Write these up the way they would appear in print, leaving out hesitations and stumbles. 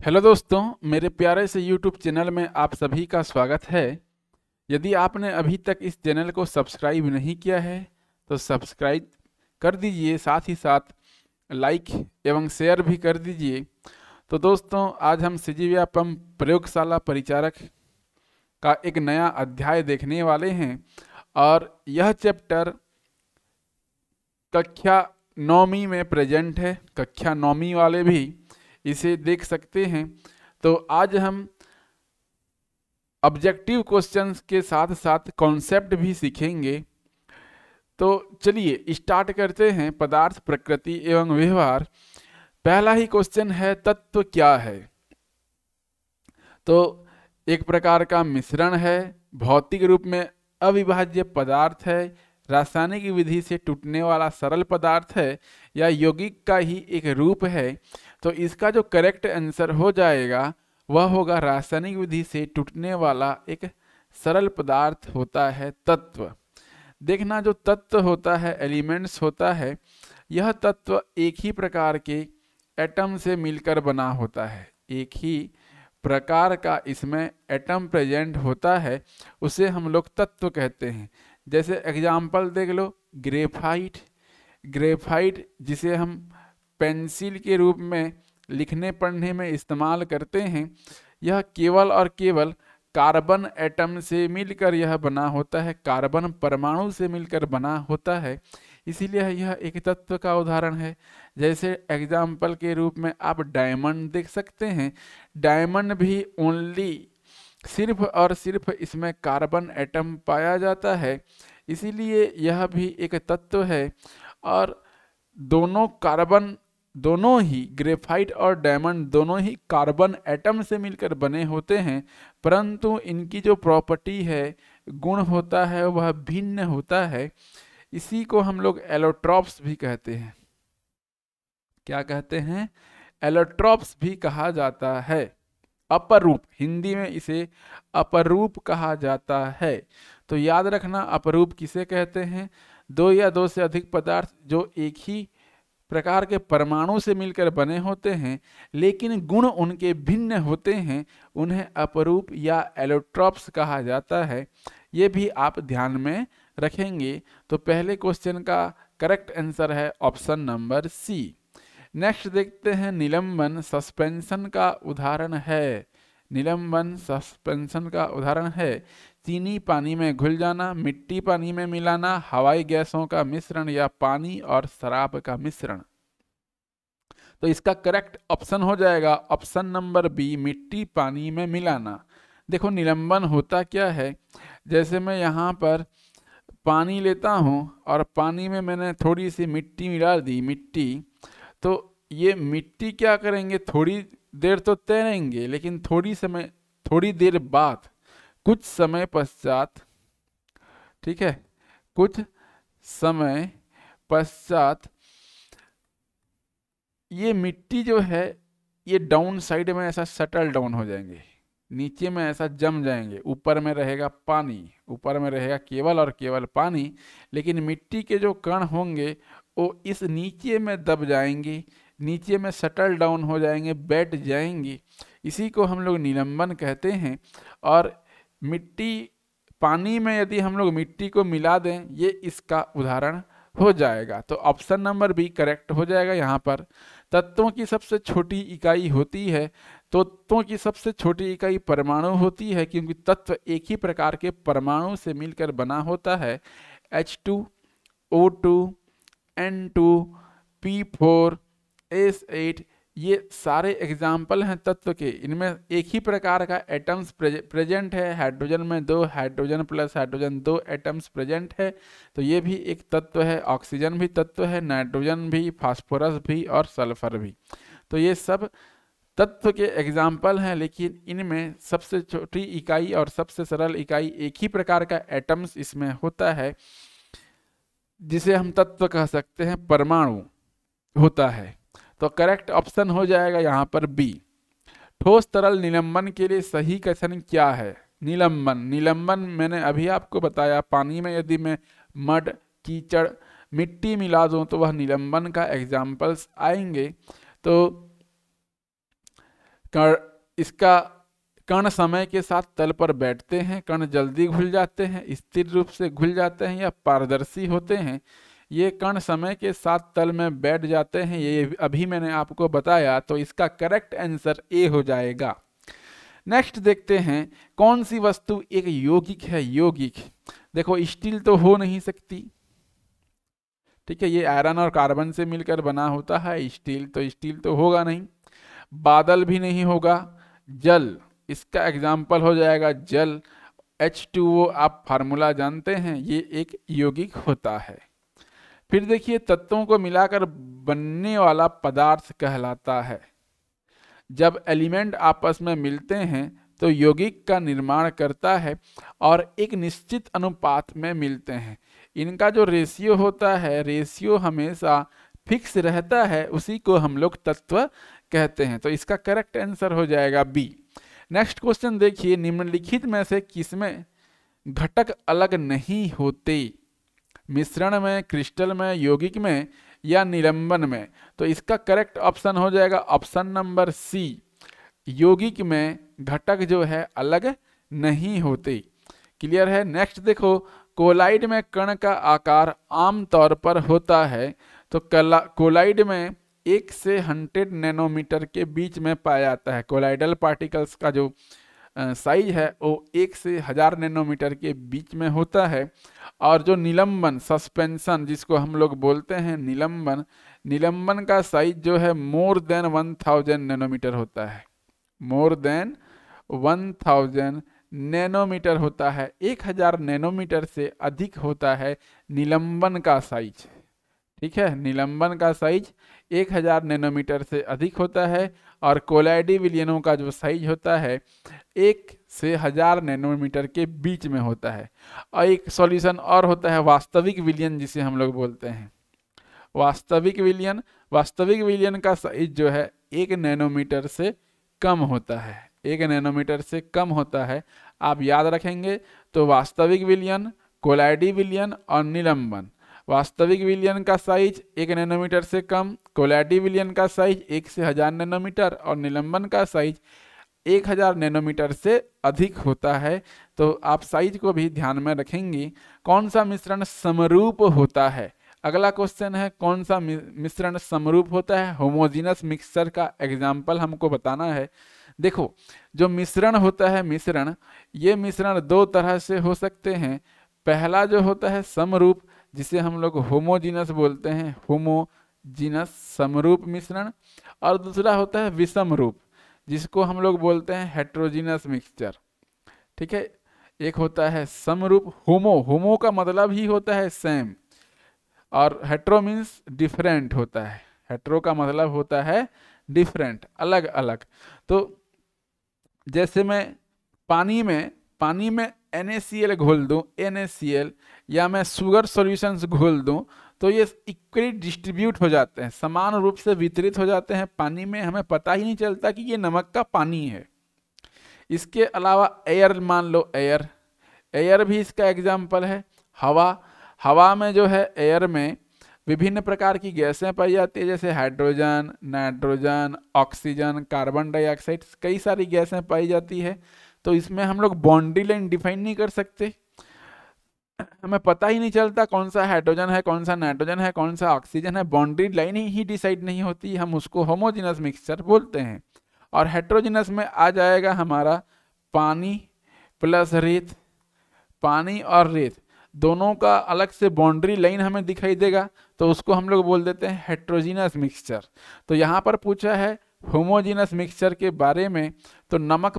Hello दोस्तों, मेरे प्यारे से YouTube चैनल में आप सभी का स्वागत है। यदि आपने अभी तक इस चैनल को सब्सक्राइब नहीं किया है तो सब्सक्राइब कर दीजिए, साथ ही साथ लाइक एवं शेयर भी कर दीजिए। तो दोस्तों, आज हम सीजीविया पंप प्रयोगशाला परिचारक का एक नया अध्याय देखने वाले हैं और यह चैप्टर कक्षा 9वीं में प्रेजेंट है। कक्षा 9वीं वाले भी इसे देख सकते हैं। तो आज हम ऑब्जेक्टिव क्वेश्चंस के साथ साथ कॉन्सेप्ट भी सीखेंगे। तो चलिए स्टार्ट करते हैं। पदार्थ, प्रकृति एवं व्यवहार। पहला ही क्वेश्चन है, तत्व क्या है? तो एक प्रकार का मिश्रण है, भौतिक रूप में अविभाज्य पदार्थ है, रासायनिक विधि से टूटने वाला सरल पदार्थ है, या यौगिक का ही एक रूप है। तो इसका जो करेक्ट आंसर हो जाएगा वह होगा रासायनिक विधि से टूटने वाला एक सरल पदार्थ होता है तत्व। देखना, जो तत्व होता है, एलिमेंट्स होता है, यह तत्व एक ही प्रकार के एटम से मिलकर बना होता है। एक ही प्रकार का इसमें एटम प्रेजेंट होता है, उसे हम लोग तत्व कहते हैं। जैसे एग्जाम्पल देख लो, ग्रेफाइट। ग्रेफाइट जिसे हम पेंसिल के रूप में लिखने पढ़ने में इस्तेमाल करते हैं, यह केवल और केवल कार्बन एटम से मिलकर यह बना होता है, कार्बन परमाणु से मिलकर बना होता है, इसीलिए यह एक तत्व का उदाहरण है। जैसे एग्जाम्पल के रूप में आप डायमंड देख सकते हैं। डायमंड भी ओनली सिर्फ और सिर्फ इसमें कार्बन एटम पाया जाता है, इसीलिए यह भी एक तत्व है। और दोनों ही ग्रेफाइट और डायमंड दोनों ही कार्बन एटम से मिलकर बने होते हैं, परंतु इनकी जो प्रॉपर्टी है, गुण होता है, वह भिन्न होता है। इसी को हम लोग एलोट्रॉप्स भी कहते हैं। क्या कहते हैं? एलोट्रॉप्स भी कहा जाता है। अपरूप, हिंदी में इसे अपरूप कहा जाता है। तो याद रखना, अपरूप किसे कहते हैं? दो या दो से अधिक पदार्थ जो एक ही प्रकार के परमाणु से मिलकर बने होते हैं लेकिन गुण उनके भिन्न होते हैं, उन्हें अपरूप या एलोट्रॉप्स कहा जाता है। ये भी आप ध्यान में रखेंगे। तो पहले क्वेश्चन का करेक्ट आंसर है ऑप्शन नंबर सी। नेक्स्ट देखते हैं, निलंबन सस्पेंशन का उदाहरण है। निलंबन सस्पेंशन का उदाहरण है चीनी पानी में घुल जाना, मिट्टी पानी में मिलाना, हवाई गैसों का मिश्रण, या पानी और शराब का मिश्रण। तो इसका करेक्ट ऑप्शन हो जाएगा ऑप्शन नंबर बी, मिट्टी पानी में मिलाना। देखो, निलंबन होता क्या है, जैसे मैं यहाँ पर पानी लेता हूँ और पानी में मैंने थोड़ी सी मिट्टी मिला दी, मिट्टी, तो ये मिट्टी क्या करेंगे, थोड़ी देर तो तैरेंगे, लेकिन थोड़ी देर बाद, कुछ समय पश्चात, ठीक है, कुछ समय पश्चात ये मिट्टी जो है, ये डाउन साइड में ऐसा सटल डाउन हो जाएंगे, नीचे में ऐसा जम जाएंगे। ऊपर में रहेगा पानी, ऊपर में रहेगा केवल और केवल पानी, लेकिन मिट्टी के जो कण होंगे वो इस नीचे में दब जाएंगे, नीचे में सटल डाउन हो जाएंगे, बैठ जाएंगे। इसी को हम लोग निलंबन कहते हैं। और मिट्टी पानी में यदि हम लोग मिट्टी को मिला दें, ये इसका उदाहरण हो जाएगा। तो ऑप्शन नंबर बी करेक्ट हो जाएगा। यहाँ पर तत्वों की सबसे छोटी इकाई होती है, तत्वों की सबसे छोटी इकाई परमाणु होती है, क्योंकि तत्व एक ही प्रकार के परमाणु से मिलकर बना होता है। H2, O2, N2, P4, S8, ये सारे एग्जाम्पल हैं तत्व के। इनमें एक ही प्रकार का एटम्स प्रेजेंट है। हाइड्रोजन में 2, hydrogen plus hydrogen 2 atoms present है, तो ये भी एक तत्व है। ऑक्सीजन भी तत्व है, नाइट्रोजन भी, फास्फोरस भी और सल्फर भी। तो ये सब तत्व के एग्जाम्पल हैं, लेकिन इनमें सबसे छोटी इकाई और सबसे सरल इकाई एक ही प्रकार का एटम्स इसमें होता है, जिसे हम तत्व कह सकते हैं, परमाणु होता है। तो करेक्ट ऑप्शन हो जाएगा यहाँ पर बी। ठोस तरल निलंबन के लिए सही कथन क्या है? निलंबन मैंने अभी आपको बताया, पानी में यदि मैं मड, कीचड़, मिट्टी मिला दूं तो वह निलंबन का एग्जाम्पल्स आएंगे। तो इसका कण समय के साथ तल पर बैठते हैं, कण जल्दी घुल जाते हैं, स्थिर रूप से घुल जाते हैं या पारदर्शी होते हैं। ये कण समय के साथ तल में बैठ जाते हैं, ये अभी मैंने आपको बताया, तो इसका करेक्ट आंसर ए हो जाएगा। नेक्स्ट देखते हैं कौन सी वस्तु एक यौगिक है। यौगिक देखो स्टील तो हो नहीं सकती, ठीक है, ये आयरन और कार्बन से मिलकर बना होता है। स्टील तो होगा नहीं, बादल भी नहीं होगा, जल इसका एग्जाम्पल हो जाएगा जल। H2O आप फार्मूला जानते हैं, ये एक यौगिक होता है। फिर देखिए तत्वों को मिलाकर बनने वाला पदार्थ कहलाता है। जब एलिमेंट आपस में मिलते हैं तो यौगिक का निर्माण करता है और एक निश्चित अनुपात में मिलते हैं। इनका जो रेशियो होता है, रेशियो हमेशा फिक्स रहता है, उसी को हम लोग तत्व कहते हैं। तो इसका करेक्ट आंसर हो जाएगा बी। नेक्स्ट क्वेश्चन देखिए, निम्नलिखित में से किसमें घटक अलग नहीं होते? मिश्रण में, क्रिस्टल में, यौगिक में या निलंबन में? तो इसका करेक्ट ऑप्शन हो जाएगा ऑप्शन नंबर सी, यौगिक में घटक जो है अलग नहीं होते। क्लियर है। नेक्स्ट देखो, कोलाइड में कण का आकार आमतौर पर होता है। तो कोलाइड में 1 से 100 नैनोमीटर के बीच में पाया जाता है। कोलाइडल पार्टिकल्स का जो साइज है वो 1 से 1000 नैनोमीटर के बीच में होता है। और जो निलंबन, सस्पेंशन जिसको हम लोग बोलते हैं निलंबन का साइज जो है मोर देन 1000 नैनोमीटर होता है। मोर देन 1000 नैनोमीटर होता है। 1000 नैनोमीटर से अधिक होता है निलंबन का साइज। ठीक है, निलंबन का साइज 1000 नैनोमीटर से अधिक होता है और कोलाइडी विलयनों का जो साइज होता है 1 से 1000 नैनोमीटर के बीच में होता है। और एक सॉल्यूशन और होता है वास्तविक विलयन, जिसे हम लोग बोलते हैं वास्तविक विलयन। वास्तविक विलयन का साइज जो है 1 नैनोमीटर से कम होता है। 1 नैनोमीटर से कम होता है। आप याद रखेंगे तो वास्तविक विलयन, कोलाइडी विलयन और निलंबन। वास्तविक विलयन का साइज 1 नैनोमीटर से कम, कोलाइडी विलयन का साइज 1 से 1000 नैनोमीटर और निलंबन का साइज 1000 नैनोमीटर से अधिक होता है। तो आप साइज को भी ध्यान में रखेंगे। कौन सा मिश्रण समरूप होता है? अगला क्वेश्चन है, कौन सा मिश्रण समरूप होता है? होमोजीनस मिक्सचर का एग्जाम्पल हमको बताना है। देखो जो मिश्रण होता है, ये मिश्रण 2 तरह से हो सकते हैं। पहला जो होता है समरूप, जिसे हम लोग होमोजीनस बोलते हैं, होमोजीनस समरूप मिश्रण। और दूसरा होता है विषम रूप, जिसको हम लोग बोलते हैं हेट्रोजीनस मिक्सचर। ठीक है, एक होता है समरूप, होमो का मतलब ही होता है सेम, और हेट्रो मीन्स डिफरेंट होता है। हेट्रो का मतलब होता है डिफरेंट, अलग अलग। तो जैसे मैं पानी में NaCl घोल दूं, NaCl, या मैं शुगर सॉल्यूशंस घोल दूं, तो ये इक्वली डिस्ट्रीब्यूट हो जाते हैं, समान रूप से वितरित हो जाते हैं पानी में। हमें पता ही नहीं चलता कि ये नमक का पानी है। इसके अलावा एयर, मान लो एयर भी इसका एग्जाम्पल है। हवा में जो है, एयर में विभिन्न प्रकार की गैसें पाई जाती है, जैसे hydrogen, nitrogen, oxygen, carbon dioxide, कई सारी गैसें पाई जाती है। तो इसमें हम लोग बाउंड्री लाइन डिफाइन नहीं कर सकते। हमें पता ही नहीं चलता कौन सा हाइड्रोजन है, कौन सा नाइट्रोजन है, कौन सा ऑक्सीजन है। बाउंड्री लाइन ही डिसाइड नहीं होती, हम उसको होमोजीनस मिक्सचर बोलते हैं। और हेट्रोजीनस में आ जाएगा हमारा पानी प्लस रेत। पानी और रेत दोनों का अलग से बाउंड्री लाइन हमें दिखाई देगा, तो उसको हम लोग बोल देते हैं हेट्रोजीनस मिक्सचर। तो यहाँ पर पूछा है होमोजीनस मिक्सचर के बारे में, तो नमक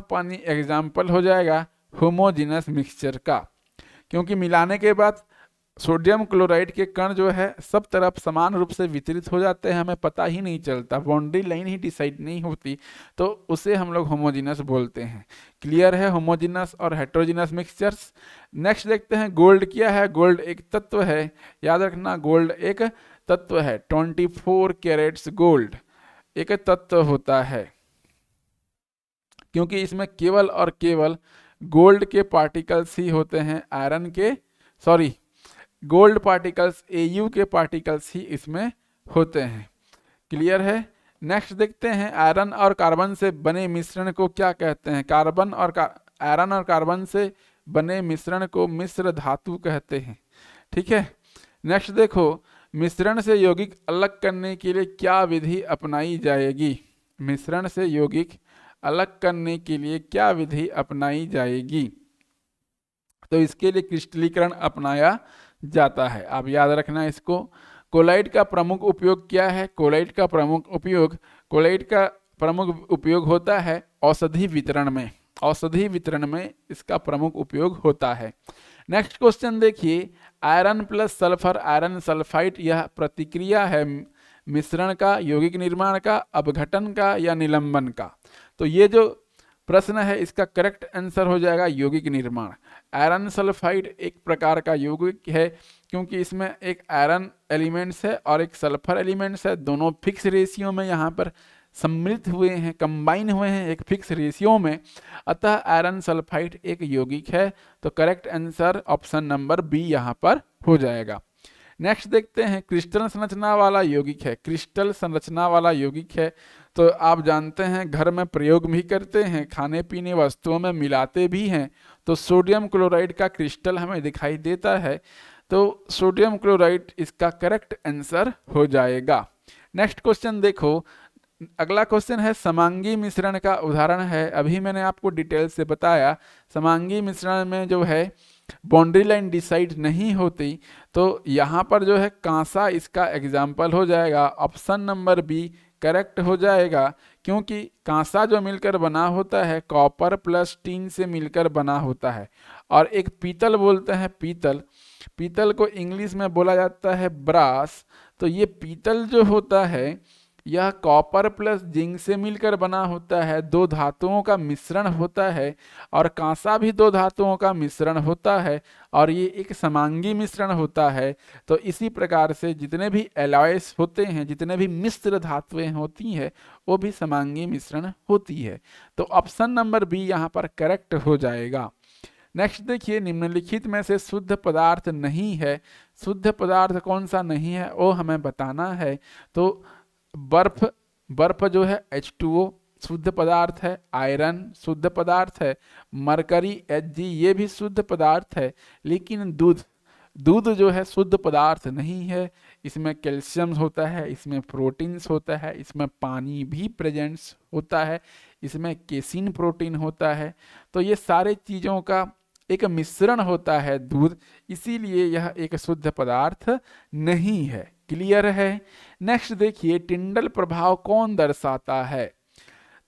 पानी एग्जाम्पल हो जाएगा होमोजीनस मिक्सचर का, क्योंकि मिलाने के बाद सोडियम क्लोराइड के कण जो है सब तरफ समान रूप से वितरित हो जाते हैं, हमें पता ही नहीं चलता, बाउंड्री लाइन ही डिसाइड नहीं होती, तो उसे हम लोग होमोजीनस बोलते हैं। क्लियर है होमोजीनस और हेट्रोजीनस मिक्सचर्स। नेक्स्ट देखते हैं गोल्ड क्या है। गोल्ड एक तत्व है, याद रखना गोल्ड एक तत्व है। 24 कैरेट्स गोल्ड एक तत्व होता है, क्योंकि इसमें केवल और केवल गोल्ड के पार्टिकल्स ही होते हैं, गोल्ड पार्टिकल्स, Au के पार्टिकल्स ही इसमें होते हैं। क्लियर है। नेक्स्ट देखते हैं आयरन और कार्बन से बने मिश्रण को क्या कहते हैं। आयरन और कार्बन से बने मिश्रण को मिश्र धातु कहते हैं। ठीक है, नेक्स्ट देखो, मिश्रण से यौगिक अलग करने के लिए क्या विधि अपनाई जाएगी। मिश्रण से यौगिक अलग करने के लिए क्या विधि अपनाई जाएगी। तो इसके लिए क्रिस्टलीकरण अपनाया जाता है, आप याद रखना इसको। कोलाइड का प्रमुख उपयोग क्या है। कोलाइड का प्रमुख उपयोग होता है औषधि वितरण में। औषधि वितरण में इसका प्रमुख उपयोग होता है। नेक्स्ट क्वेश्चन देखिए, iron plus sulphur iron sulphide, यह प्रतिक्रिया है मिश्रण का, यौगिक निर्माण का, अपघटन का या निलंबन का। तो ये जो प्रश्न है इसका करेक्ट आंसर हो जाएगा यौगिक निर्माण। आयरन सल्फाइड एक प्रकार का यौगिक है क्योंकि इसमें एक आयरन एलिमेंट्स है और एक सल्फर एलिमेंट्स है, दोनों फिक्स रेशियो में यहाँ पर सम्मिलित हुए हैं, कंबाइन हुए हैं एक फिक्स रेशियो में, अतः आयरन सल्फाइड एक यौगिक है। तो correct answer option number B यहाँ पर हो जाएगा। नेक्स्ट देखते हैं, क्रिस्टल संरचना वाला यौगिक है। क्रिस्टल संरचना वाला यौगिक है तो आप जानते हैं घर में प्रयोग भी करते हैं, खाने पीने वस्तुओं में मिलाते भी हैं। तो सोडियम क्लोराइड का क्रिस्टल हमें दिखाई देता है, तो सोडियम क्लोराइड इसका करेक्ट आंसर हो जाएगा। नेक्स्ट क्वेश्चन देखो, अगला क्वेश्चन है समांगी मिश्रण का उदाहरण है। अभी मैंने आपको डिटेल से बताया, समांगी मिश्रण में जो है बाउंड्री लाइन डिसाइड नहीं होती, तो यहाँ पर जो है कांसा इसका एग्जाम्पल हो जाएगा। ऑप्शन नंबर बी करेक्ट हो जाएगा, क्योंकि कांसा जो मिलकर बना होता है कॉपर प्लस टीन से मिलकर बना होता है। और एक पीतल बोलते हैं, पीतल को इंग्लिश में बोला जाता है ब्रास। तो ये पीतल जो होता है यह कॉपर प्लस जिंक से मिलकर बना होता है, दो धातुओं का मिश्रण होता है। और कांसा भी दो धातुओं का मिश्रण होता है और ये एक समांगी मिश्रण होता है। तो इसी प्रकार से जितने भी एलॉयस होते हैं, जितने भी मिश्र धातुएं होती हैं, वो भी समांगी मिश्रण होती है। तो ऑप्शन नंबर बी यहाँ पर करेक्ट हो जाएगा। नेक्स्ट देखिए, निम्नलिखित में से शुद्ध पदार्थ नहीं है। शुद्ध पदार्थ कौन सा नहीं है वो हमें बताना है। तो बर्फ जो है H2O शुद्ध पदार्थ है, आयरन शुद्ध पदार्थ है, मरकरी Hg ये भी शुद्ध पदार्थ है। लेकिन दूध जो है शुद्ध पदार्थ नहीं है, इसमें कैल्शियम होता है, इसमें प्रोटीन्स होता है, इसमें पानी भी प्रेजेंट्स होता है, इसमें केसिन प्रोटीन होता है। तो ये सारे चीज़ों का एक मिश्रण होता है दूध, इसीलिए यह एक शुद्ध पदार्थ नहीं है। क्लियर है। नेक्स्ट देखिए, टिंडल प्रभाव कौन दर्शाता है।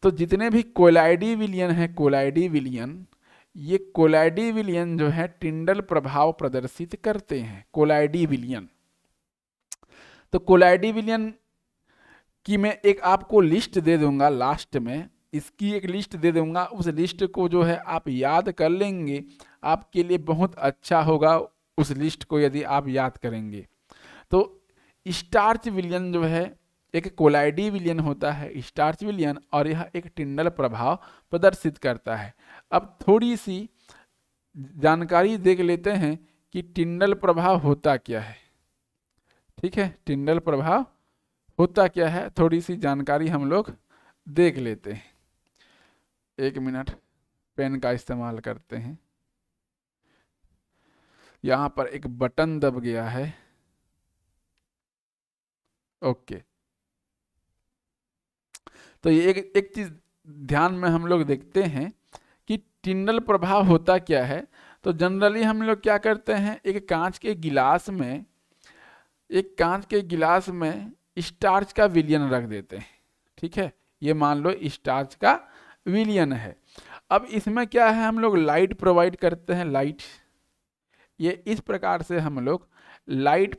तो जितने भी कोलाइडी विलयन है, ये कोलाइडी विलयन जो है टिंडल प्रभाव प्रदर्शित करते हैं। कोलाइडी विलयन, तो कोलाइडी विलयन की मैं एक आपको लिस्ट दे दूंगा, लास्ट में इसकी एक लिस्ट दे दूंगा। उस लिस्ट को जो है आप याद कर लेंगे, आपके लिए बहुत अच्छा होगा उस लिस्ट को यदि आप याद करेंगे। तो स्टार्च विलयन जो है एक कोलाइडी विलयन होता है, स्टार्च विलयन, और यह एक टिंडल प्रभाव प्रदर्शित करता है। अब थोड़ी सी जानकारी देख लेते हैं कि टिंडल प्रभाव होता क्या है। ठीक है, टिंडल प्रभाव होता क्या है, थोड़ी सी जानकारी हम लोग देख लेते हैं। एक मिनट, पेन का इस्तेमाल करते हैं। यहाँ पर एक बटन दब गया है। ओके, तो ये एक चीज ध्यान में हम लोग देखते हैं कि टिंडल प्रभाव होता क्या है। तो जनरली हम लोग क्या करते हैं, एक कांच के गिलास में स्टार्च का विलयन रख देते हैं। ठीक है, ये मान लो स्टार्च का विलयन है। अब इसमें क्या है, हम लोग लाइट प्रोवाइड करते हैं, लाइट, ये इस प्रकार से हम लोग लाइट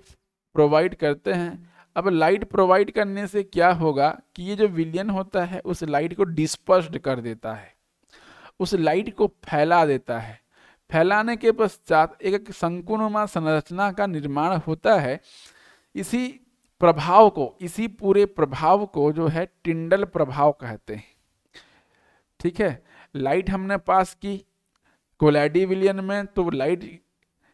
प्रोवाइड करते हैं। अब लाइट प्रोवाइड करने से क्या होगा कि ये जो विलयन होता है उस लाइट को डिस्पर्स्ड कर देता है, उस लाइट को फैला देता है। फैलाने के पश्चात एक शंकुनुमा संरचना का निर्माण होता है। इसी पूरे प्रभाव को जो है टिंडल प्रभाव कहते हैं। ठीक है, लाइट हमने पास की कोलाइडी विलयन में, तो लाइट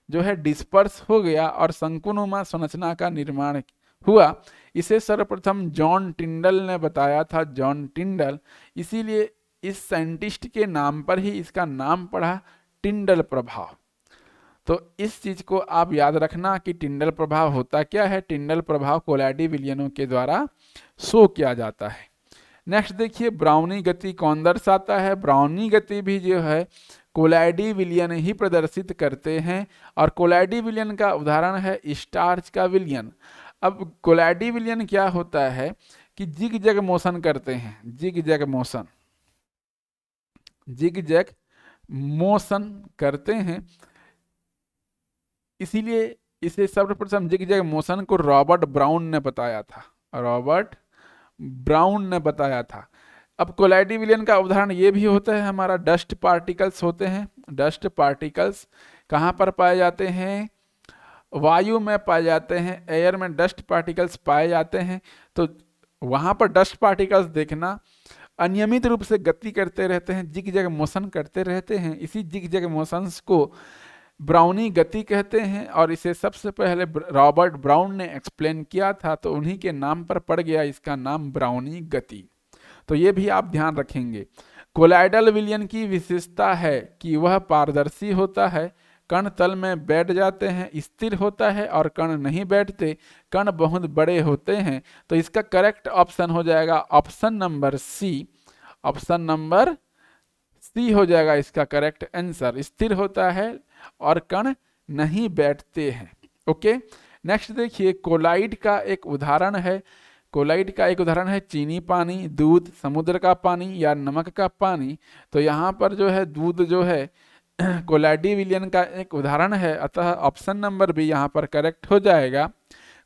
जो है डिस्पर्स हो गया और शंकुनुमा संरचना का निर्माण हुआ। इसे सर्वप्रथम जॉन टिंडल ने बताया था, जॉन टिंडल। इसीलिए इस साइंटिस्ट के नाम पर ही इसका नाम पड़ा टिंडल प्रभाव। तो इस चीज को आप याद रखना कि टिंडल प्रभाव होता क्या है। टिंडल प्रभाव कोलाइडी विलयनों के द्वारा शो किया जाता है। नेक्स्ट देखिए, ब्राउनी गति कौन दर्शाता है। ब्राउनी गति भी जो है कोलाइडी विलयन ही प्रदर्शित करते हैं, और कोलाइडी विलयन का उदाहरण है स्टार्च का विलयन। अब कोलाइडी विलयन क्या होता है कि जिग जैग मोशन करते हैं, zig zag motion, zig zag motion करते हैं। इसीलिए इसे सर्वप्रथम जिग जैग मोशन को रॉबर्ट ब्राउन ने बताया था, रॉबर्ट ब्राउन ने बताया था। अब कोलाइडी विलयन का उदाहरण ये भी होता है हमारा डस्ट पार्टिकल्स होते हैं। डस्ट पार्टिकल्स कहाँ पर पाए जाते हैं, वायु में पाए जाते हैं, एयर में डस्ट पार्टिकल्स पाए जाते हैं। तो वहाँ पर डस्ट पार्टिकल्स देखना अनियमित रूप से गति करते रहते हैं, जिग जैग मोशन करते रहते हैं। इसी जिग जैग मोशंस को ब्राउनी गति कहते हैं, और इसे सबसे पहले रॉबर्ट ब्राउन ने एक्सप्लेन किया था, तो उन्हीं के नाम पर पड़ गया इसका नाम ब्राउनी गति। तो ये भी आप ध्यान रखेंगे। कोलाइडल विलयन की विशेषता है कि वह पारदर्शी होता है, कण तल में बैठ जाते हैं, स्थिर होता है, और कण नहीं बैठते, कण बहुत बड़े होते हैं। तो इसका करेक्ट ऑप्शन हो जाएगा option number C. Option number C हो जाएगा इसका करेक्ट आंसर। स्थिर होता है और कण नहीं बैठते हैं। ओके, नेक्स्ट देखिए, कोलाइड का एक उदाहरण है, कोलाइड का एक उदाहरण है चीनी पानी, दूध, समुद्र का पानी या नमक का पानी। तो यहाँ पर जो है दूध जो है कोलाइडी विलयन का एक उदाहरण है, अतः ऑप्शन नंबर बी यहाँ पर करेक्ट हो जाएगा।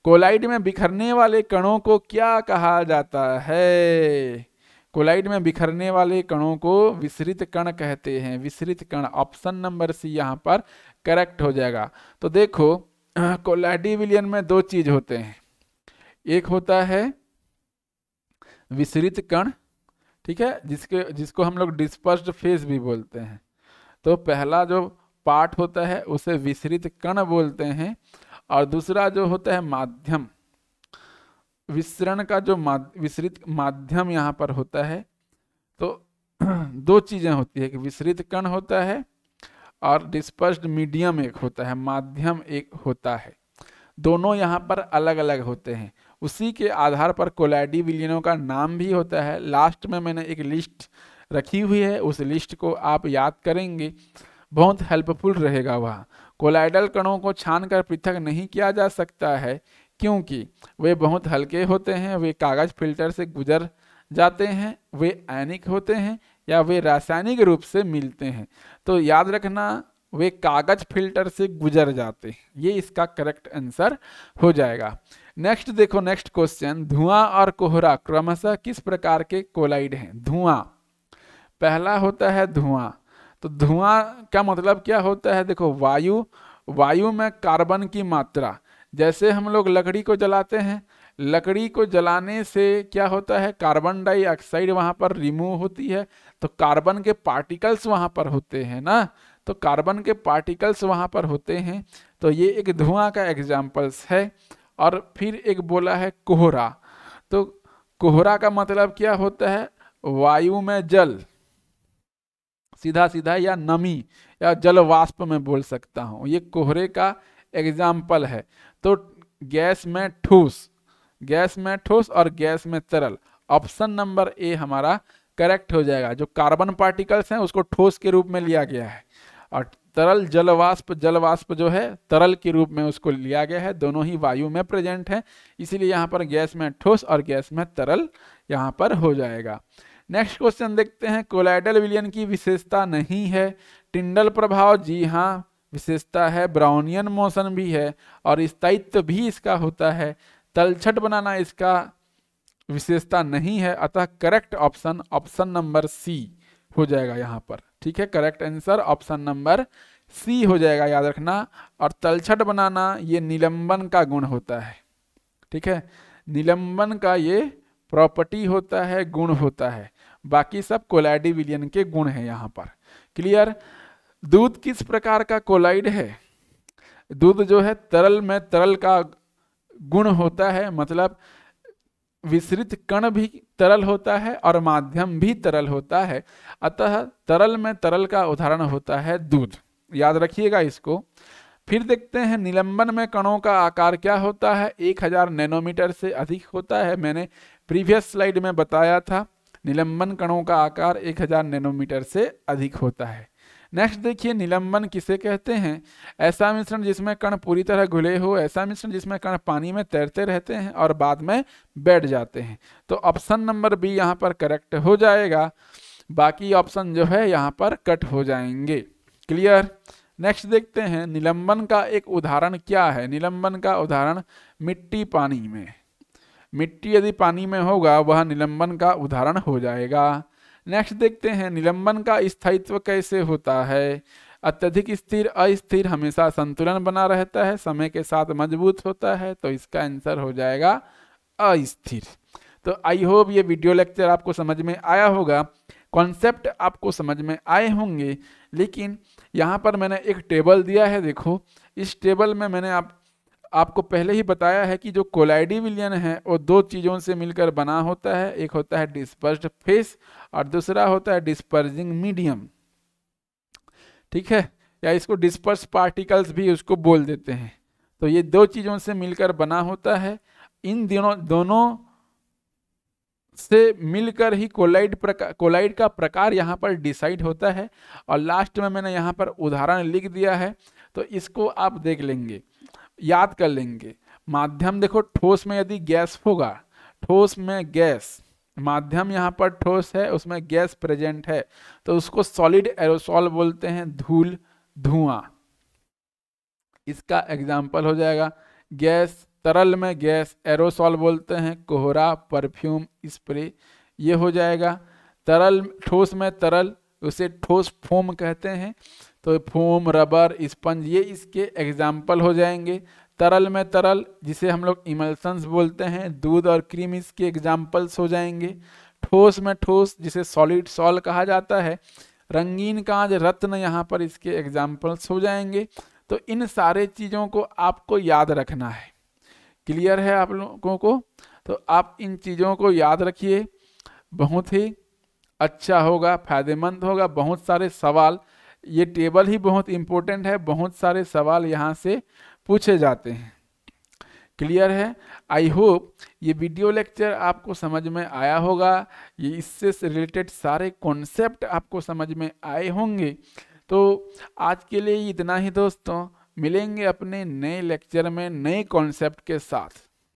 कोलाइड में बिखरने वाले कणों को क्या कहा जाता है। कोलाइड में बिखरने वाले कणों को विसरित कण कहते हैं, विसरित कण। ऑप्शन नंबर सी यहाँ पर करेक्ट हो जाएगा। तो देखो कोलाइडी विलयन में दो चीज होते हैं, एक होता है विसरित कण, ठीक है, जिसको हम लोग डिस्पर्स्ड फेज भी बोलते हैं। तो पहला जो पार्ट होता है उसे विसरित कण बोलते हैं, और दूसरा जो होता है माध्यम, विसरण का जो विसरित माध्यम यहाँ पर होता है। तो दो चीजें होती है कि विसरित कण होता है और डिस्पर्स्ड मीडियम एक होता है, माध्यम एक होता है। दोनों यहाँ पर अलग अलग होते हैं। उसी के आधार पर कोलाइडी विलयनों का नाम भी होता है। लास्ट में मैंने एक लिस्ट रखी हुई है, उस लिस्ट को आप याद करेंगे, बहुत हेल्पफुल रहेगा। वह कोलाइडल कणों को छानकर पृथक नहीं किया जा सकता है, क्योंकि वे बहुत हल्के होते हैं, वे कागज फिल्टर से गुजर जाते हैं, वे आयनिक होते हैं या वे रासायनिक रूप से मिलते हैं। तो याद रखना, वे कागज फिल्टर से गुजर जाते हैं, ये इसका करेक्ट आंसर हो जाएगा। नेक्स्ट देखो, नेक्स्ट क्वेश्चन, धुआं और कोहरा क्रमशः किस प्रकार के कोलाइड हैं। धुआं, पहला होता है धुआं। तो धुआं का मतलब क्या होता है, देखो वायु में कार्बन की मात्रा, जैसे हम लोग लकड़ी को जलाते हैं, लकड़ी को जलाने से क्या होता है, कार्बन डाइऑक्साइड वहां पर रिमूव होती है, तो कार्बन के पार्टिकल्स वहां पर होते हैं ना, तो कार्बन के पार्टिकल्स वहां पर होते हैं। तो ये एक धुआं का एग्जाम्पल्स है। और फिर एक बोला है कोहरा। तो कोहरा का मतलब क्या होता है, वायु में जल, सीधा सीधा, या नमी या जल वाष्प में बोल सकता हूं, ये कोहरे का एग्जाम्पल है। तो गैस में ठोस, गैस में ठोस और गैस में तरल, ऑप्शन नंबर ए हमारा करेक्ट हो जाएगा। जो कार्बन पार्टिकल्स हैं उसको ठोस के रूप में लिया गया है, और तरल जल वाष्प जो है तरल के रूप में उसको लिया गया है। दोनों ही वायु में प्रेजेंट है, इसीलिए यहाँ पर गैस में ठोस और गैस में तरल यहाँ पर हो जाएगा। नेक्स्ट क्वेश्चन देखते हैं, कोलाइडल विलयन की विशेषता नहीं है टिंडल प्रभाव। जी हाँ, विशेषता है। ब्राउनियन मोशन भी है और स्थायित्व भी इसका होता है। तलछट बनाना इसका विशेषता नहीं है, अतः correct option option number C हो जाएगा यहाँ पर। ठीक है, correct answer option number C हो जाएगा, याद रखना। और तलछट बनाना ये निलंबन का गुण होता है। ठीक है, निलंबन का ये प्रॉपर्टी होता है, गुण होता है। बाकी सब कोलाइडी विलयन के गुण हैं यहाँ पर। क्लियर। दूध किस प्रकार का कोलाइड है। दूध जो है तरल में तरल का गुण होता है, मतलब विसरित कण भी तरल होता है और माध्यम भी तरल होता है, अतः तरल में तरल का उदाहरण होता है दूध। याद रखिएगा इसको। फिर देखते हैं निलंबन में कणों का आकार क्या होता है, 1000 नैनोमीटर से अधिक होता है। मैंने प्रीवियस स्लाइड में बताया था निलंबन कणों का आकार 1000 नैनोमीटर से अधिक होता है। नेक्स्ट देखिए, निलंबन किसे कहते हैं, ऐसा मिश्रण जिसमें कण पूरी तरह घुले हो, ऐसा मिश्रण जिसमें कण पानी में तैरते रहते हैं और बाद में बैठ जाते हैं। तो ऑप्शन नंबर बी यहाँ पर करेक्ट हो जाएगा, बाकी ऑप्शन जो है यहाँ पर कट हो जाएंगे। क्लियर। नेक्स्ट देखते हैं निलंबन का एक उदाहरण क्या है। निलंबन का उदाहरण मिट्टी पानी में, मिट्टी यदि पानी में होगा वह निलंबन का उदाहरण हो जाएगा। नेक्स्ट देखते हैं निलंबन का स्थायित्व कैसे होता है। अत्यधिक स्थिर, अस्थिर, हमेशा संतुलन बना रहता है, समय के साथ मजबूत होता है, तो इसका आंसर हो जाएगा अस्थिर। तो आई होप ये वीडियो लेक्चर आपको समझ में आया होगा, कॉन्सेप्ट आपको समझ में आए होंगे। लेकिन यहाँ पर मैंने एक टेबल दिया है, देखो इस टेबल में मैंने आपको पहले ही बताया है कि जो कोलाइडी विलयन है वो दो चीज़ों से मिलकर बना होता है, एक होता है डिस्पर्स्ड फेस और दूसरा होता है डिस्पर्जिंग मीडियम। ठीक है, या इसको डिस्पर्स पार्टिकल्स भी उसको बोल देते हैं। तो ये दो चीज़ों से मिलकर बना होता है, इन दोनों से मिलकर ही कोलाइड का प्रकार यहाँ पर डिसाइड होता है। और लास्ट में मैंने यहाँ पर उदाहरण लिख दिया है, तो इसको आप देख लेंगे, याद कर लेंगे। माध्यम देखो, ठोस में यदि गैस होगा, ठोस में गैस, माध्यम यहाँ पर ठोस है उसमें गैस प्रेजेंट है, तो उसको सॉलिड एरोसॉल बोलते हैं, धूल धुआं, इसका एग्जाम्पल हो जाएगा। गैस, तरल में गैस, एरोसॉल बोलते हैं कोहरा, परफ्यूम, स्प्रे, ये हो जाएगा। तरल, ठोस में तरल, उसे ठोस फोम कहते हैं, तो फोम, रबर, स्पंज, ये इसके एग्जाम्पल हो जाएंगे। तरल में तरल जिसे हम लोग इमल्सन्स बोलते हैं, दूध और क्रीम इसके एग्जाम्पल्स हो जाएंगे। ठोस में ठोस जिसे सॉलिड सॉल कहा जाता है, रंगीन कांच, रत्न, यहाँ पर इसके एग्जाम्पल्स हो जाएंगे। तो इन सारे चीज़ों को आपको याद रखना है। क्लियर है आप लोगों को? तो आप इन चीज़ों को याद रखिए, बहुत ही अच्छा होगा, फायदेमंद होगा। बहुत सारे सवाल, ये टेबल ही बहुत इम्पोर्टेंट है, बहुत सारे सवाल यहाँ से पूछे जाते हैं। क्लियर है? आई होप ये वीडियो लेक्चर आपको समझ में आया होगा, ये इससे रिलेटेड सारे कॉन्सेप्ट आपको समझ में आए होंगे। तो आज के लिए इतना ही दोस्तों, मिलेंगे अपने नए लेक्चर में नए कॉन्सेप्ट के साथ।